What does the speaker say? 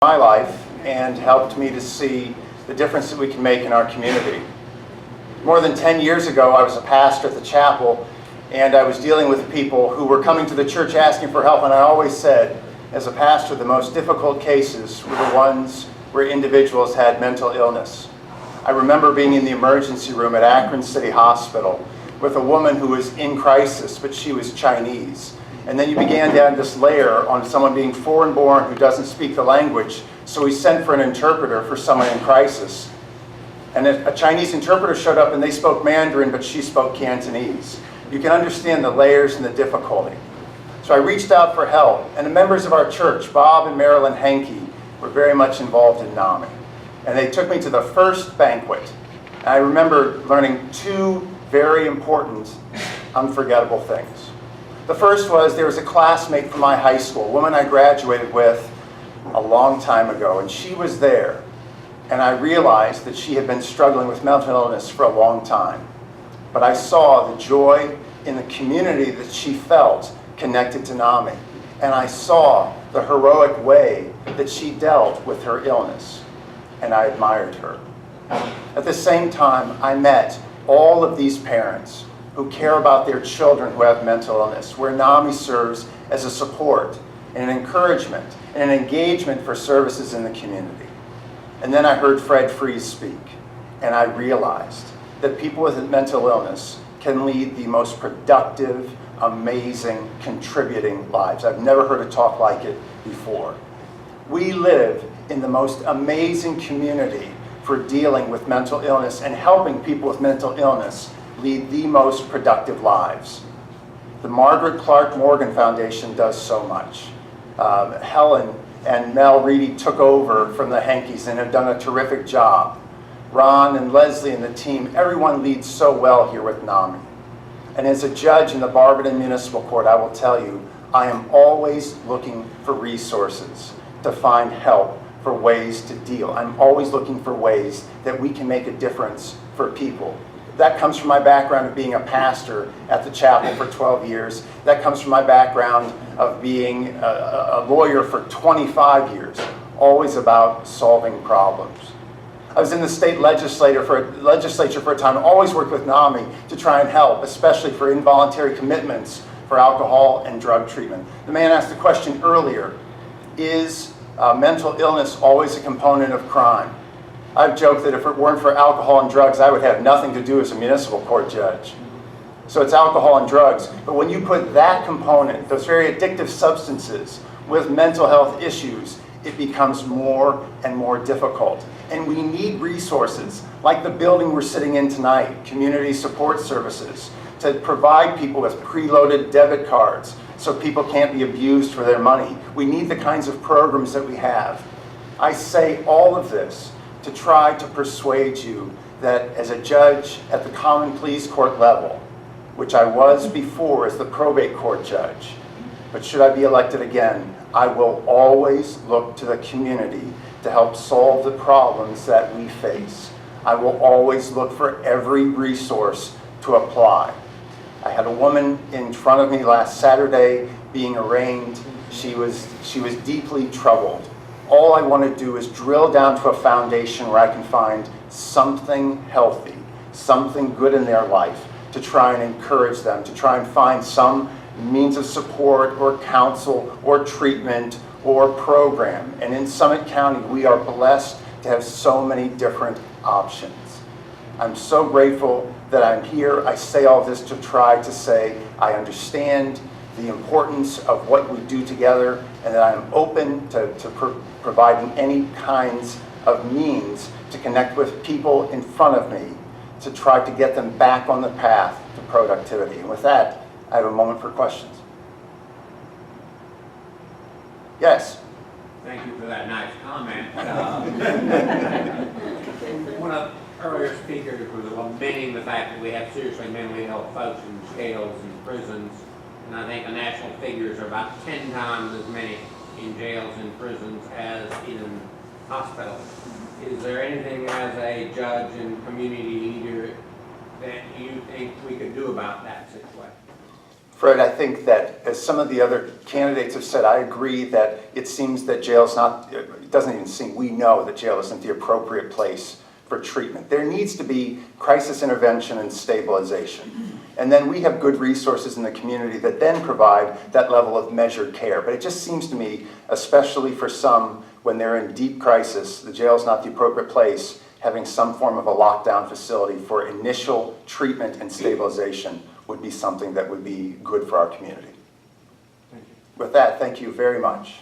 my life and helped me to see the difference that we can make in our community. More than 10 years ago, I was a pastor at the chapel, and I was dealing with people who were coming to the church asking for help, and I always said, as a pastor, the most difficult cases were the ones where individuals had mental illness. I remember being in the emergency room at Akron City Hospital with a woman who was in crisis, but she was Chinese. And then you began down this layer on someone being foreign born who doesn't speak the language, so we sent for an interpreter for someone in crisis. And a Chinese interpreter showed up and they spoke Mandarin, but she spoke Cantonese. You can understand the layers and the difficulty. So I reached out for help, and the members of our church, Bob and Marilyn Henke, were very much involved in NAMI. And they took me to the first banquet. And I remember learning two very important, unforgettable things. The first was there was a classmate from my high school, a woman I graduated with a long time ago, and she was there. And I realized that she had been struggling with mental illness for a long time. But I saw the joy in the community that she felt connected to NAMI. And I saw the heroic way that she dealt with her illness. And I admired her. At the same time, I met all of these parents who care about their children who have mental illness, where NAMI serves as a support and an encouragement and an engagement for services in the community. And then I heard Fred Fries speak, and I realized that people with mental illness can lead the most productive, amazing, contributing lives. I've never heard a talk like it before. We live in the most amazing community for dealing with mental illness and helping people with mental illness lead the most productive lives. The Margaret Clark Morgan Foundation does so much. Helen and Mel Reedy took over from the Henkes and have done a terrific job. Ron and Leslie and the team, everyone leads so well here with NAMI. And as a judge in the Barberton Municipal Court, I will tell you, I am always looking for resources to find help, for ways to deal. I'm always looking for ways that we can make a difference for people. That comes from my background of being a pastor at the chapel for 12 years. That comes from my background of being a lawyer for 25 years, always about solving problems. I was in the state legislature for a time, always worked with NAMI to try and help, especially for involuntary commitments for alcohol and drug treatment. The man asked the question earlier, is mental illness always a component of crime? I've joked that if it weren't for alcohol and drugs, I would have nothing to do as a municipal court judge. So it's alcohol and drugs. But when you put that component, those very addictive substances, with mental health issues, it becomes more and more difficult. And we need resources like the building we're sitting in tonight, community support services, to provide people with preloaded debit cards so people can't be abused for their money. We need the kinds of programs that we have. I say all of this to try to persuade you that as a judge at the Common Pleas Court level, which I was before as the probate court judge, but should I be elected again, I will always look to the community to help solve the problems that we face. I will always look for every resource to apply. I had a woman in front of me last Saturday being arraigned. She was deeply troubled. All I want to do is drill down to a foundation where I can find something healthy, something good in their life, to try and encourage them, to try and find some means of support or counsel or treatment or program. And in Summit County, we are blessed to have so many different options. I'm so grateful that I'm here. I say all this to try to say I understand the importance of what we do together, and that I'm open to providing any kinds of means to connect with people in front of me to try to get them back on the path to productivity. And with that, I have a moment for questions. Yes? Thank you for that nice comment. One of the earlier speakers was lamenting the fact that we have seriously mentally ill folks in jails and prisons. And I think the national figures are about 10 times as many in jails and prisons as in hospitals. Is there anything as a judge and community leader that you think we could do about that situation? Fred, I think that, as some of the other candidates have said, I agree that it seems that jail's not, it doesn't even seem, we know that jail isn't the appropriate place for treatment. There needs to be crisis intervention and stabilization. And then we have good resources in the community that then provide that level of measured care. But it just seems to me, especially for some, when they're in deep crisis, the jail's not the appropriate place, having some form of a lockdown facility for initial treatment and stabilization would be something that would be good for our community. With that, thank you very much.